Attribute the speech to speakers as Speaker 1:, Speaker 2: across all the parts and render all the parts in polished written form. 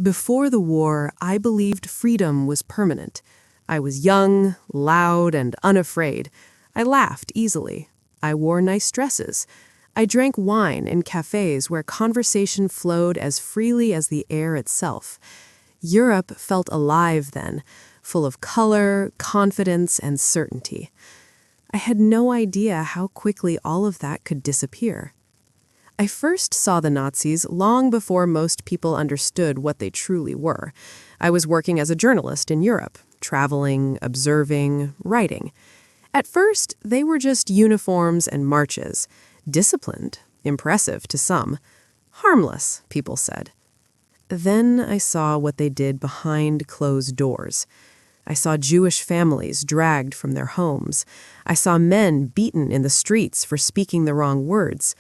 Speaker 1: Before the war, I believed freedom was permanent. I was young, loud, and unafraid. I laughed easily. I wore nice dresses. I drank wine in cafes where conversation flowed as freely as the air itself. Europe felt alive then, full of color, confidence, and certainty. I had no idea how quickly all of that could disappear. I first saw the Nazis long before most people understood what they truly were. I was working as a journalist in Europe, traveling, observing, writing. At first, they were just uniforms and marches. Disciplined, impressive to some. Harmless, people said. Then I saw what they did behind closed doors. I saw Jewish families dragged from their homes. I saw men beaten in the streets for speaking the wrong words.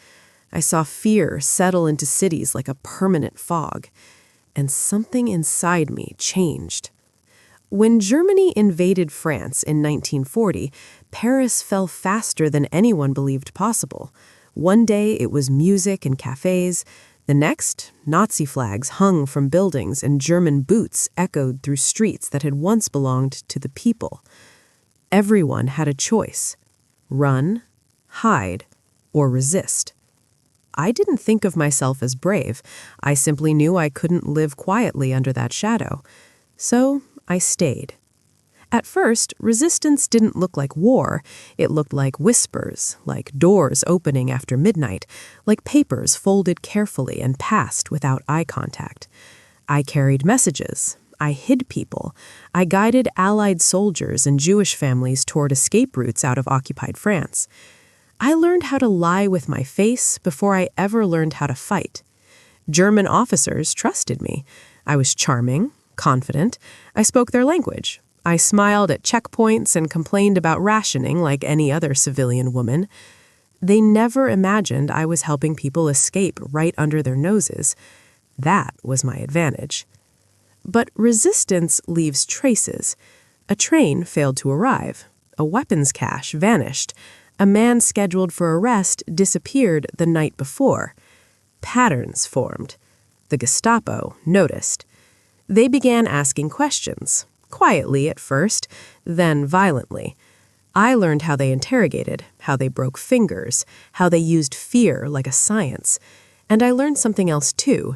Speaker 1: I saw fear settle into cities like a permanent fog. And something inside me changed. When Germany invaded France in 1940, Paris fell faster than anyone believed possible. One day it was music and cafes. The next, Nazi flags hung from buildings and German boots echoed through streets that had once belonged to the people. Everyone had a choice: run, hide, or resist. I didn't think of myself as brave. I simply knew I couldn't live quietly under that shadow. So I stayed. At first, resistance didn't look like war. It looked like whispers, like doors opening after midnight, like papers folded carefully and passed without eye contact. I carried messages. I hid people. I guided Allied soldiers and Jewish families toward escape routes out of occupied France. I learned how to lie with my face before I ever learned how to fight. German officers trusted me. I was charming, confident. I spoke their language. I smiled at checkpoints and complained about rationing like any other civilian woman. They never imagined I was helping people escape right under their noses. That was my advantage. But resistance leaves traces. A train failed to arrive. A weapons cache vanished. A man scheduled for arrest disappeared the night before. Patterns formed. The Gestapo noticed. They began asking questions, quietly at first, then violently. I learned how they interrogated, how they broke fingers, how they used fear like a science. And I learned something else too.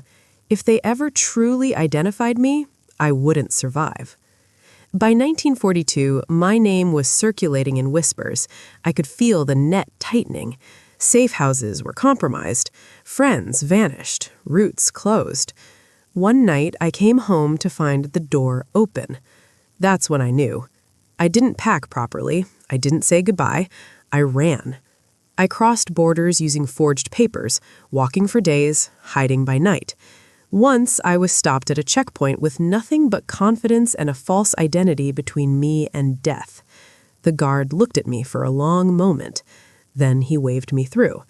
Speaker 1: If they ever truly identified me, I wouldn't survive. By 1942, my name was circulating in whispers. I could feel the net tightening. Safe houses were compromised. Friends vanished. Routes closed. One night, I came home to find the door open. That's when I knew. I didn't pack properly. I didn't say goodbye. I ran. I crossed borders using forged papers, walking for days, hiding by night. Once, I was stopped at a checkpoint with nothing but confidence and a false identity between me and death. The guard looked at me for a long moment. Then he waved me through.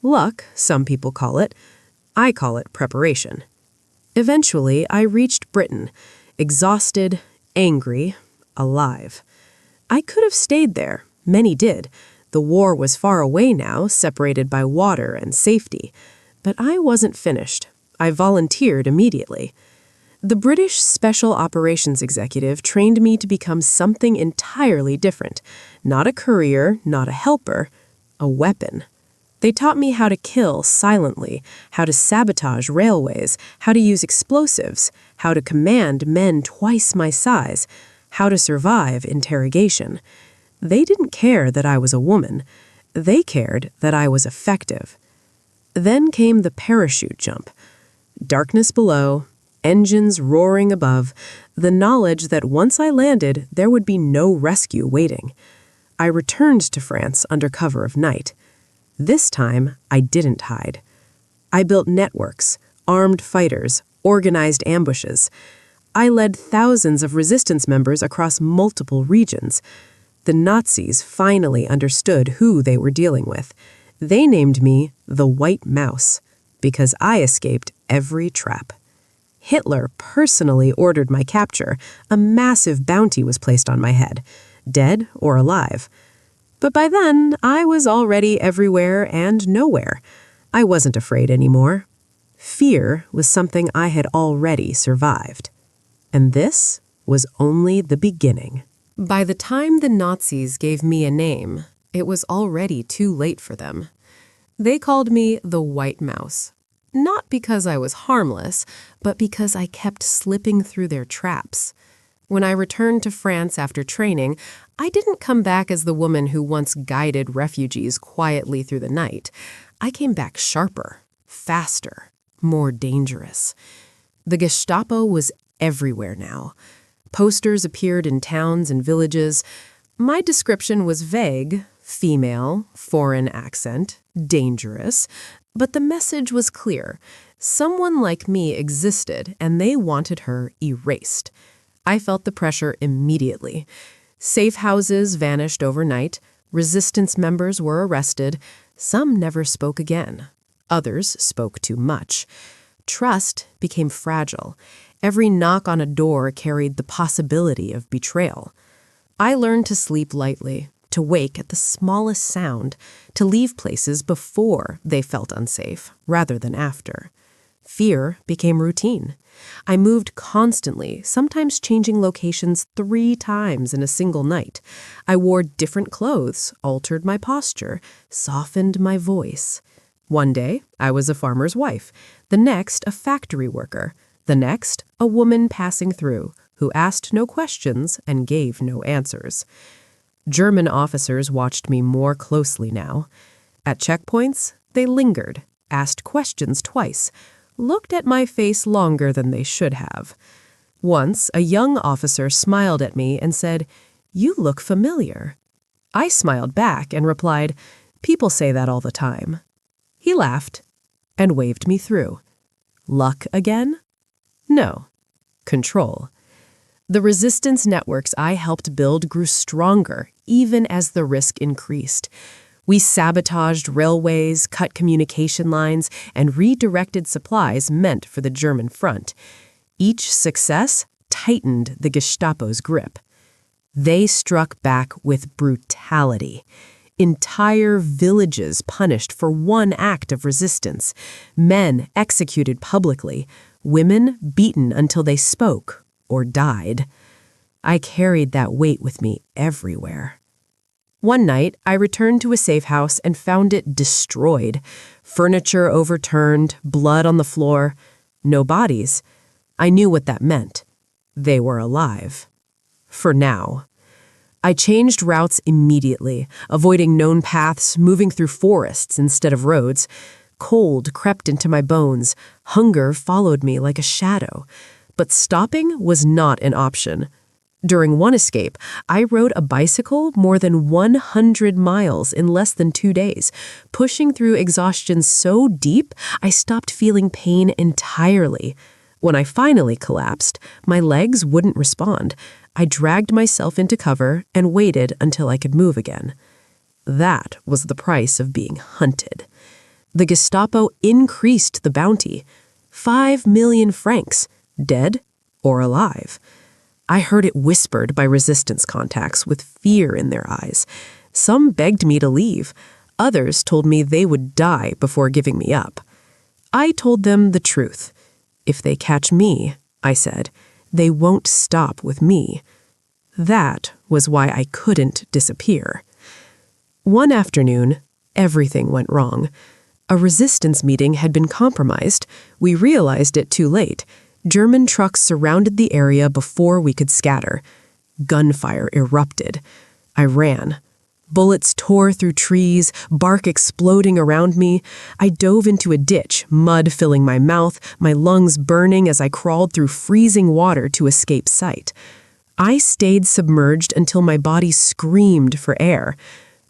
Speaker 1: Luck, some people call it. I call it preparation. Eventually, I reached Britain, exhausted, angry, alive. I could have stayed there. Many did. The war was far away now, separated by water and safety. But I wasn't finished. I volunteered immediately. The British Special Operations Executive trained me to become something entirely different. Not a courier, not a helper, a weapon. They taught me how to kill silently, how to sabotage railways, how to use explosives, how to command men twice my size, how to survive interrogation. They didn't care that I was a woman. They cared that I was effective. Then came the parachute jump. Darkness below, engines roaring above, the knowledge that once I landed, there would be no rescue waiting. I returned to France under cover of night. This time, I didn't hide. I built networks, armed fighters, organized ambushes. I led thousands of resistance members across multiple regions. The Nazis finally understood who they were dealing with. They named me the White Mouse, because I escaped every trap. Hitler personally ordered my capture. A massive bounty was placed on my head, dead or alive. But by then, I was already everywhere and nowhere. I wasn't afraid anymore. Fear was something I had already survived. And this was only the beginning. By the time the Nazis gave me a name, it was already too late for them. They called me the White Mouse. Not because I was harmless, but because I kept slipping through their traps. When I returned to France after training, I didn't come back as the woman who once guided refugees quietly through the night. I came back sharper, faster, more dangerous. The Gestapo was everywhere now. Posters appeared in towns and villages. My description was vague: female, foreign accent, dangerous. But the message was clear. Someone like me existed, and they wanted her erased. I felt the pressure immediately. Safe houses vanished overnight. Resistance members were arrested. Some never spoke again. Others spoke too much. Trust became fragile. Every knock on a door carried the possibility of betrayal. I learned to sleep lightly, to wake at the smallest sound, to leave places before they felt unsafe, rather than after. Fear became routine. I moved constantly, sometimes changing locations 3 times in a single night. I wore different clothes, altered my posture, softened my voice. One day, I was a farmer's wife. The next, a factory worker. The next, a woman passing through, who asked no questions and gave no answers. German officers watched me more closely now. At checkpoints, they lingered, asked questions twice, looked at my face longer than they should have. Once, a young officer smiled at me and said, "You look familiar." I smiled back and replied, "People say that all the time." He laughed and waved me through. Luck again? No. Control. The resistance networks I helped build grew stronger, even as the risk increased. We sabotaged railways, cut communication lines, and redirected supplies meant for the German front. Each success tightened the Gestapo's grip. They struck back with brutality. Entire villages punished for one act of resistance. Men executed publicly. Women beaten until they spoke or died. I carried that weight with me everywhere. One night, I returned to a safe house and found it destroyed. Furniture overturned, blood on the floor. No bodies. I knew what that meant. They were alive. For now. I changed routes immediately, avoiding known paths, moving through forests instead of roads. Cold crept into my bones. Hunger followed me like a shadow. But stopping was not an option. During one escape, I rode a bicycle more than 100 miles in less than 2 days, pushing through exhaustion so deep I stopped feeling pain entirely. When I finally collapsed, my legs wouldn't respond. I dragged myself into cover and waited until I could move again. That was the price of being hunted. The Gestapo increased the bounty. 5 million francs, dead or alive. I heard it whispered by resistance contacts with fear in their eyes. Some begged me to leave. Others told me they would die before giving me up. I told them the truth. If they catch me, I said, they won't stop with me. That was why I couldn't disappear. One afternoon, everything went wrong. A resistance meeting had been compromised. We realized it too late. German trucks surrounded the area before we could scatter. Gunfire erupted. I ran. Bullets tore through trees, bark exploding around me. I dove into a ditch, mud filling my mouth, my lungs burning as I crawled through freezing water to escape sight. I stayed submerged until my body screamed for air.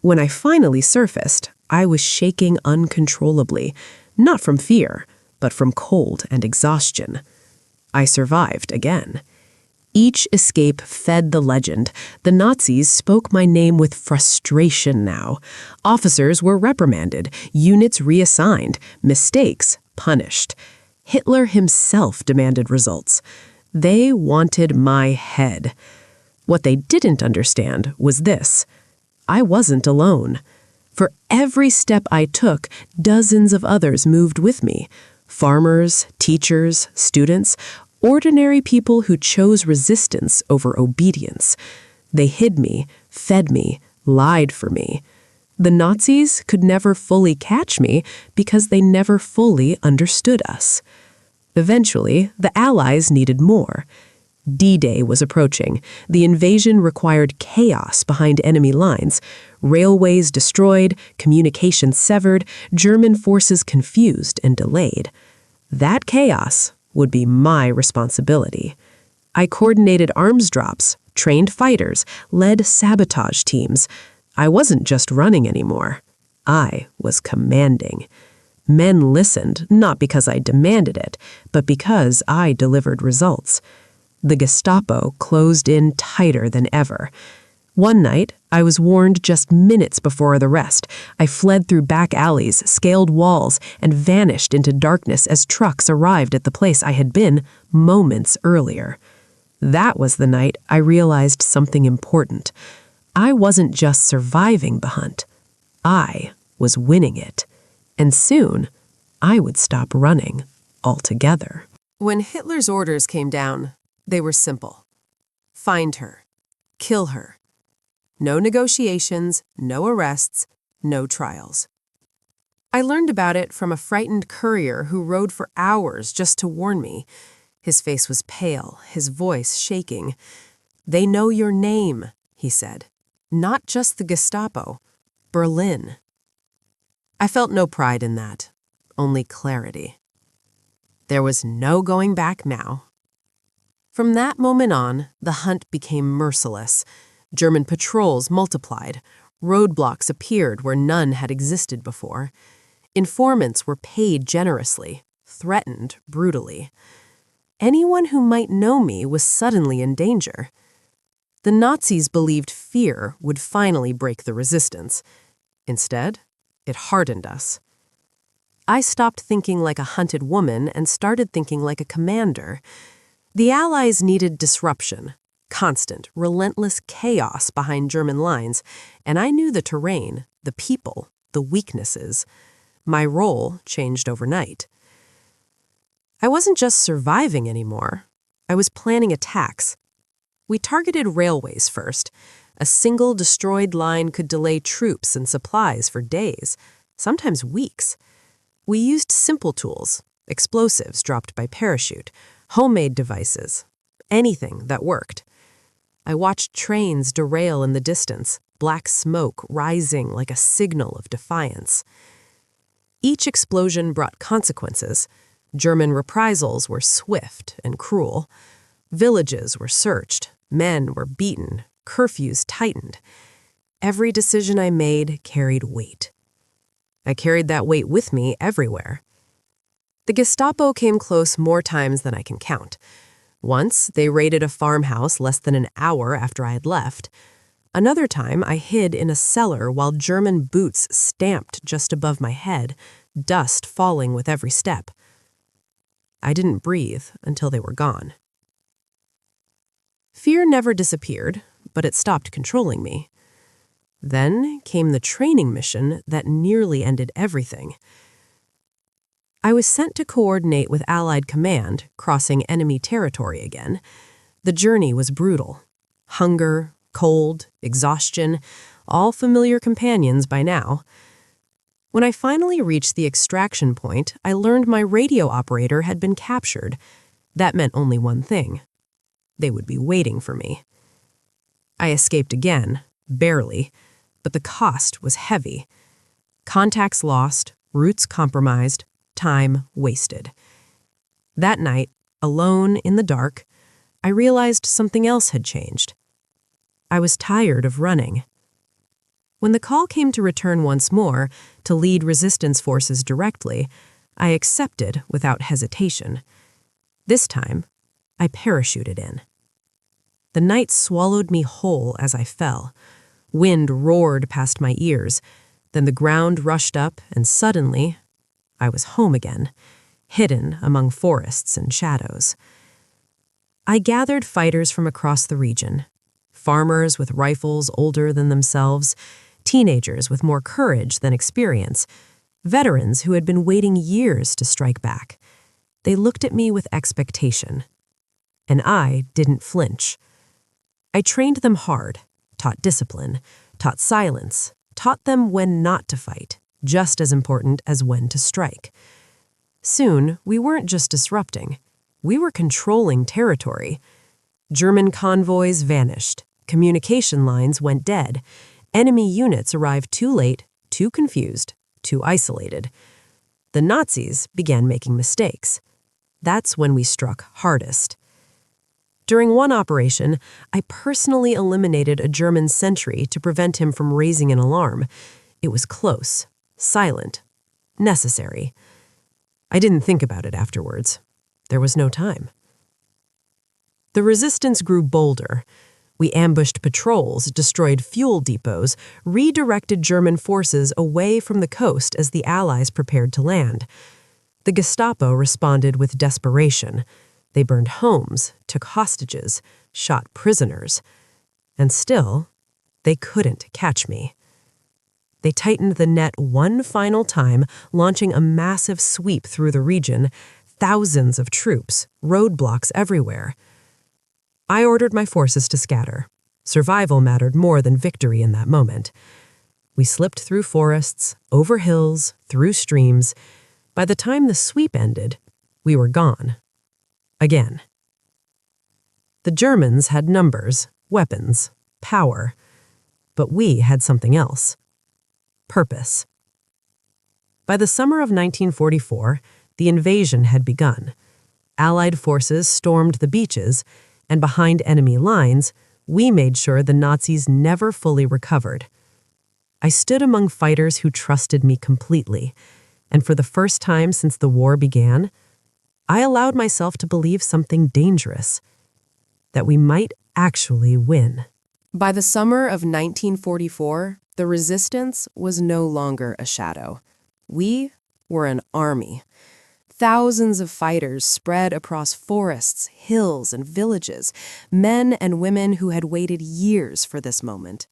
Speaker 1: When I finally surfaced, I was shaking uncontrollably, not from fear, but from cold and exhaustion. I survived again. Each escape fed the legend. The Nazis spoke my name with frustration now. Officers were reprimanded, units reassigned, mistakes punished. Hitler himself demanded results. They wanted my head. What they didn't understand was this: I wasn't alone. For every step I took, dozens of others moved with me. Farmers, teachers, students, ordinary people who chose resistance over obedience. They hid me, fed me, lied for me. The Nazis could never fully catch me because they never fully understood us. Eventually, the Allies needed more. D-Day was approaching. The invasion required chaos behind enemy lines. Railways destroyed, communications severed, German forces confused and delayed. That chaos would be my responsibility. I coordinated arms drops, trained fighters, led sabotage teams. I wasn't just running anymore. I was commanding. Men listened, not because I demanded it, but because I delivered results. The Gestapo closed in tighter than ever. One night, I was warned just minutes before the rest. I fled through back alleys, scaled walls, and vanished into darkness as trucks arrived at the place I had been moments earlier. That was the night I realized something important. I wasn't just surviving the hunt. I was winning it. And soon, I would stop running altogether. When Hitler's orders came down, they were simple. Find her. Kill her. No negotiations, no arrests, no trials. I learned about it from a frightened courier who rode for hours just to warn me. His face was pale, his voice shaking. "They know your name," he said. "Not just the Gestapo. Berlin." I felt no pride in that, only clarity. There was no going back now. From that moment on, the hunt became merciless. German patrols multiplied. Roadblocks appeared where none had existed before. Informants were paid generously, threatened brutally. Anyone who might know me was suddenly in danger. The Nazis believed fear would finally break the resistance. Instead, it hardened us. I stopped thinking like a hunted woman and started thinking like a commander. The Allies needed disruption, constant, relentless chaos behind German lines, and I knew the terrain, the people, the weaknesses. My role changed overnight. I wasn't just surviving anymore. I was planning attacks. We targeted railways first. A single destroyed line could delay troops and supplies for days, sometimes weeks. We used simple tools, explosives dropped by parachute, homemade devices, anything that worked. I watched trains derail in the distance, black smoke rising like a signal of defiance. Each explosion brought consequences. German reprisals were swift and cruel. Villages were searched, men were beaten, curfews tightened. Every decision I made carried weight. I carried that weight with me everywhere. The Gestapo came close more times than I can count. Once, they raided a farmhouse less than an hour after I had left. Another time, I hid in a cellar while German boots stamped just above my head, dust falling with every step. I didn't breathe until they were gone. Fear never disappeared, but it stopped controlling me. Then came the training mission that nearly ended everything. I was sent to coordinate with Allied command, crossing enemy territory again. The journey was brutal. Hunger, cold, exhaustion, all familiar companions by now. When I finally reached the extraction point, I learned my radio operator had been captured. That meant only one thing. They would be waiting for me. I escaped again, barely, but the cost was heavy. Contacts lost, routes compromised, time wasted. That night, alone in the dark, I realized something else had changed. I was tired of running. When the call came to return once more, to lead resistance forces directly, I accepted without hesitation. This time, I parachuted in. The night swallowed me whole as I fell. Wind roared past my ears. Then the ground rushed up, and suddenly, I was home again, hidden among forests and shadows. I gathered fighters from across the region, farmers with rifles older than themselves, teenagers with more courage than experience, veterans who had been waiting years to strike back. They looked at me with expectation, and I didn't flinch. I trained them hard, taught discipline, taught silence, taught them when not to fight, just as important as when to strike. Soon, we weren't just disrupting. We were controlling territory. German convoys vanished. Communication lines went dead. Enemy units arrived too late, too confused, too isolated. The Nazis began making mistakes. That's when we struck hardest. During one operation, I personally eliminated a German sentry to prevent him from raising an alarm. It was close, silent, necessary. I didn't think about it afterwards. There was no time. The resistance grew bolder. We ambushed patrols, destroyed fuel depots, redirected German forces away from the coast as the Allies prepared to land. The Gestapo responded with desperation. They burned homes, took hostages, shot prisoners. And still, they couldn't catch me. They tightened the net one final time, launching a massive sweep through the region, thousands of troops, roadblocks everywhere. I ordered my forces to scatter. Survival mattered more than victory in that moment. We slipped through forests, over hills, through streams. By the time the sweep ended, we were gone. Again. The Germans had numbers, weapons, power. But we had something else. Purpose. By the summer of 1944, the invasion had begun. Allied forces stormed the beaches, and behind enemy lines, we made sure the Nazis never fully recovered. I stood among fighters who trusted me completely, and for the first time since the war began, I allowed myself to believe something dangerous, that we might actually win. By the summer of 1944, the resistance was no longer a shadow. We were an army. Thousands of fighters spread across forests, hills, and villages, men and women who had waited years for this moment.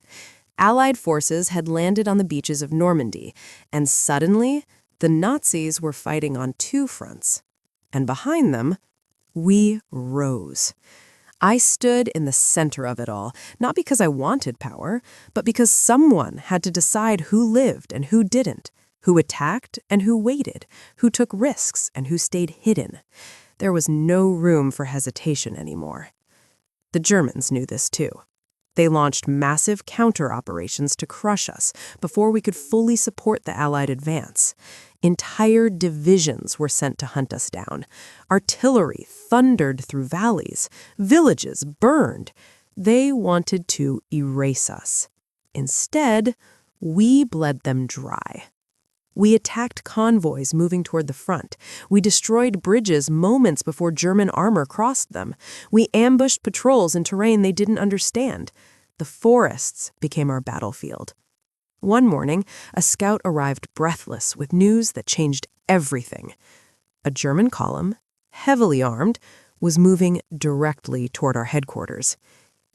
Speaker 1: Allied forces had landed on the beaches of Normandy, and suddenly, the Nazis were fighting on two fronts. And behind them, we rose. I stood in the center of it all, not because I wanted power, but because someone had to decide who lived and who didn't, who attacked and who waited, who took risks and who stayed hidden. There was no room for hesitation anymore. The Germans knew this too. They launched massive counter-operations to crush us before we could fully support the Allied advance. Entire divisions were sent to hunt us down. Artillery thundered through valleys. Villages burned. They wanted to erase us. Instead, we bled them dry. We attacked convoys moving toward the front. We destroyed bridges moments before German armor crossed them. We ambushed patrols in terrain they didn't understand. The forests became our battlefield. One morning, a scout arrived breathless with news that changed everything. A German column, heavily armed, was moving directly toward our headquarters.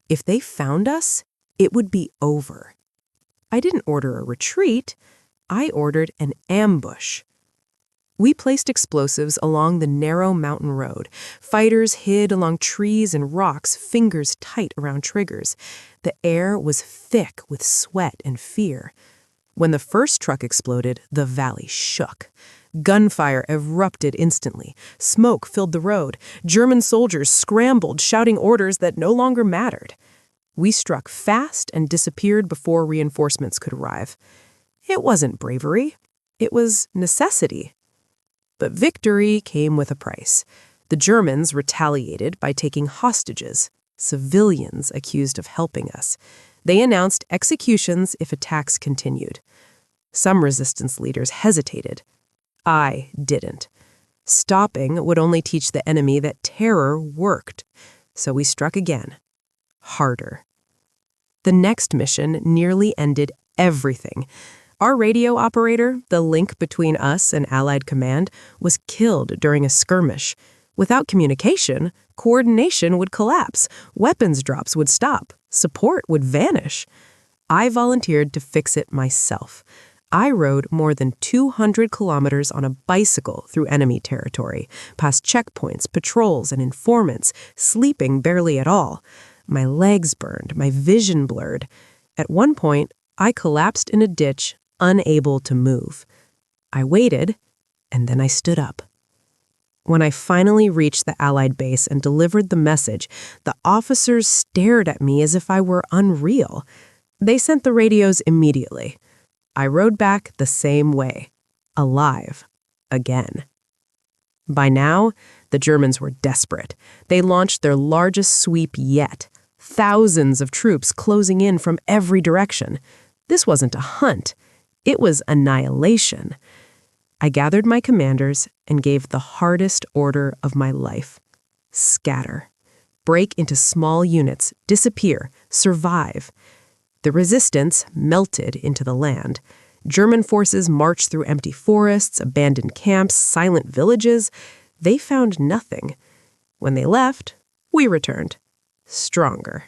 Speaker 1: If they found us, it would be over. I didn't order a retreat. I ordered an ambush. We placed explosives along the narrow mountain road. Fighters hid along trees and rocks, fingers tight around triggers. The air was thick with sweat and fear. When the first truck exploded, the valley shook. Gunfire erupted instantly. Smoke filled the road. German soldiers scrambled, shouting orders that no longer mattered. We struck fast and disappeared before reinforcements could arrive. It wasn't bravery. It was necessity. But victory came with a price. The Germans retaliated by taking hostages, civilians accused of helping us. They announced executions if attacks continued. Some resistance leaders hesitated. I didn't. Stopping would only teach the enemy that terror worked. So we struck again. Harder. The next mission nearly ended everything. Our radio operator, the link between us and Allied command, was killed during a skirmish. Without communication, coordination would collapse, weapons drops would stop, support would vanish. I volunteered to fix it myself. I rode more than 200 kilometers on a bicycle through enemy territory, past checkpoints, patrols, and informants, sleeping barely at all. My legs burned, my vision blurred. At one point, I collapsed in a ditch, unable to move. I waited, and then I stood up. When I finally reached the Allied base and delivered the message, the officers stared at me as if I were unreal. They sent the radios immediately. I rode back the same way, alive, again. By now, the Germans were desperate. They launched their largest sweep yet, thousands of troops closing in from every direction. This wasn't a hunt. It was annihilation. I gathered my commanders and gave the hardest order of my life. Scatter. Break into small units, disappear, survive. The resistance melted into the land. German forces marched through empty forests, abandoned camps, silent villages. They found nothing. When they left, we returned. Stronger.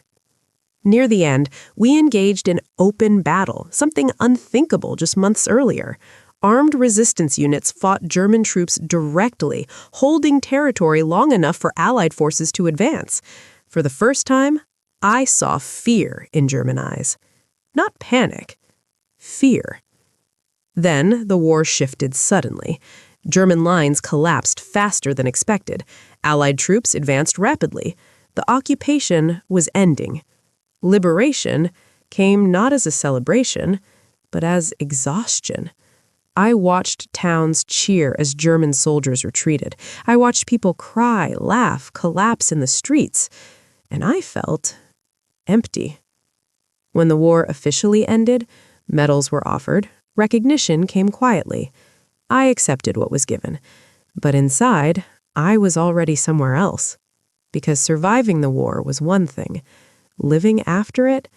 Speaker 1: Near the end, we engaged in open battle, something unthinkable just months earlier. Armed resistance units fought German troops directly, holding territory long enough for Allied forces to advance. For the first time, I saw fear in German eyes. Not panic. Fear. Then the war shifted suddenly. German lines collapsed faster than expected. Allied troops advanced rapidly. The occupation was ending. Liberation came not as a celebration, but as exhaustion. I watched towns cheer as German soldiers retreated. I watched people cry, laugh, collapse in the streets. And I felt empty. When the war officially ended, medals were offered. Recognition came quietly. I accepted what was given. But inside, I was already somewhere else. Because surviving the war was one thing. Living after it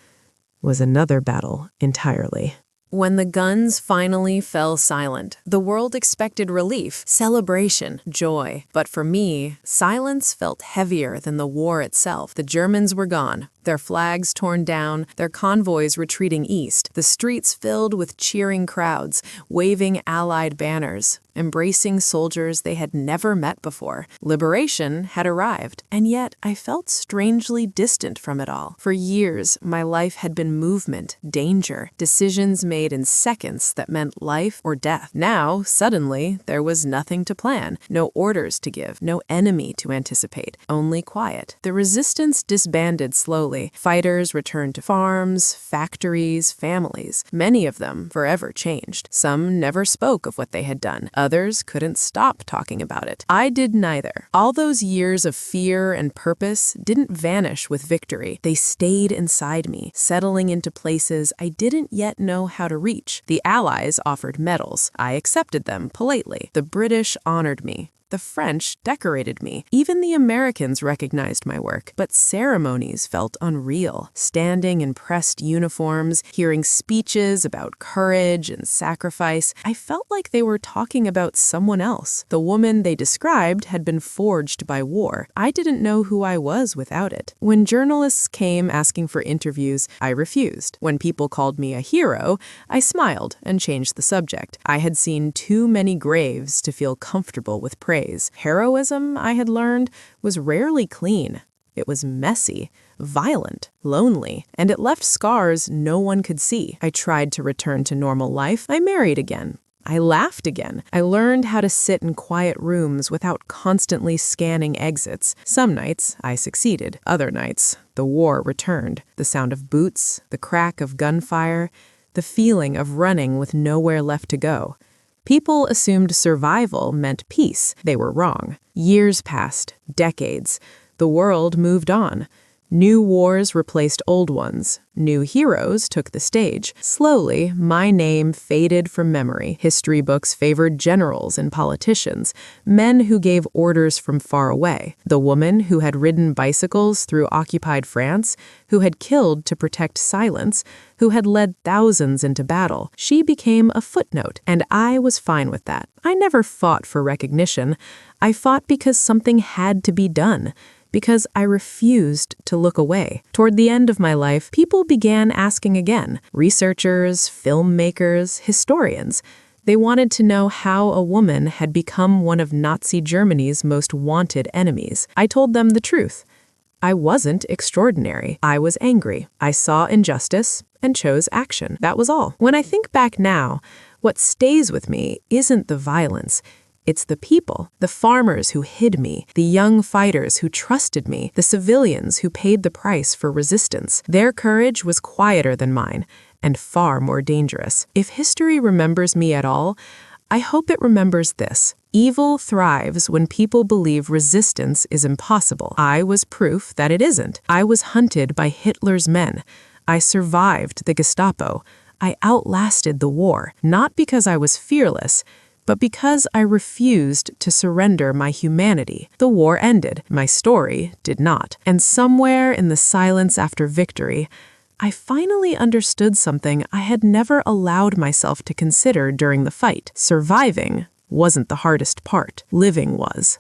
Speaker 1: was another battle entirely. When the guns finally fell silent, the world expected relief, celebration, joy. But for me, silence felt heavier than the war itself. The Germans were gone, their flags torn down, their convoys retreating east, the streets filled with cheering crowds, waving Allied banners, embracing soldiers they had never met before. Liberation had arrived, and yet I felt strangely distant from it all. For years, my life had been movement, danger, decisions made in seconds that meant life or death. Now, suddenly, there was nothing to plan, no orders to give, no enemy to anticipate, only quiet. The resistance disbanded slowly. Fighters returned to farms, factories, families. Many of them forever changed. Some never spoke of what they had done. Others couldn't stop talking about it. I did neither. All those years of fear and purpose didn't vanish with victory. They stayed inside me, settling into places I didn't yet know how to reach. The Allies offered medals. I accepted them politely. The British honored me. The French decorated me. Even the Americans recognized my work. But ceremonies felt unreal. Standing in pressed uniforms, hearing speeches about courage and sacrifice, I felt like they were talking about someone else. The woman they described had been forged by war. I didn't know who I was without it. When journalists came asking for interviews, I refused. When people called me a hero, I smiled and changed the subject. I had seen too many graves to feel comfortable with praise. Heroism, I had learned, was rarely clean. It was messy, violent, lonely, and it left scars no one could see. I tried to return to normal life. I married again. I laughed again. I learned how to sit in quiet rooms without constantly scanning exits. Some nights, I succeeded. Other nights, the war returned. The sound of boots, the crack of gunfire, the feeling of running with nowhere left to go. People assumed survival meant peace. They were wrong. Years passed, decades. The world moved on. New wars replaced old ones. New heroes took the stage. Slowly, my name faded from memory. History books favored generals and politicians, men who gave orders from far away. The woman who had ridden bicycles through occupied France, who had killed to protect silence, who had led thousands into battle. She became a footnote, and I was fine with that. I never fought for recognition. I fought because something had to be done. because I refused to look away. Toward the end of my life, people began asking again. Researchers, filmmakers, historians. They wanted to know how a woman had become one of Nazi Germany's most wanted enemies. I told them the truth. I wasn't extraordinary. I was angry. I saw injustice and chose action. That was all. When I think back now, what stays with me isn't the violence. It's the people, the farmers who hid me, the young fighters who trusted me, the civilians who paid the price for resistance. Their courage was quieter than mine and far more dangerous. If history remembers me at all, I hope it remembers this. Evil thrives when people believe resistance is impossible. I was proof that it isn't. I was hunted by Hitler's men. I survived the Gestapo. I outlasted the war, not because I was fearless, but because I refused to surrender my humanity. The war ended. My story did not. And somewhere in the silence after victory, I finally understood something I had never allowed myself to consider during the fight. Surviving wasn't the hardest part. Living was.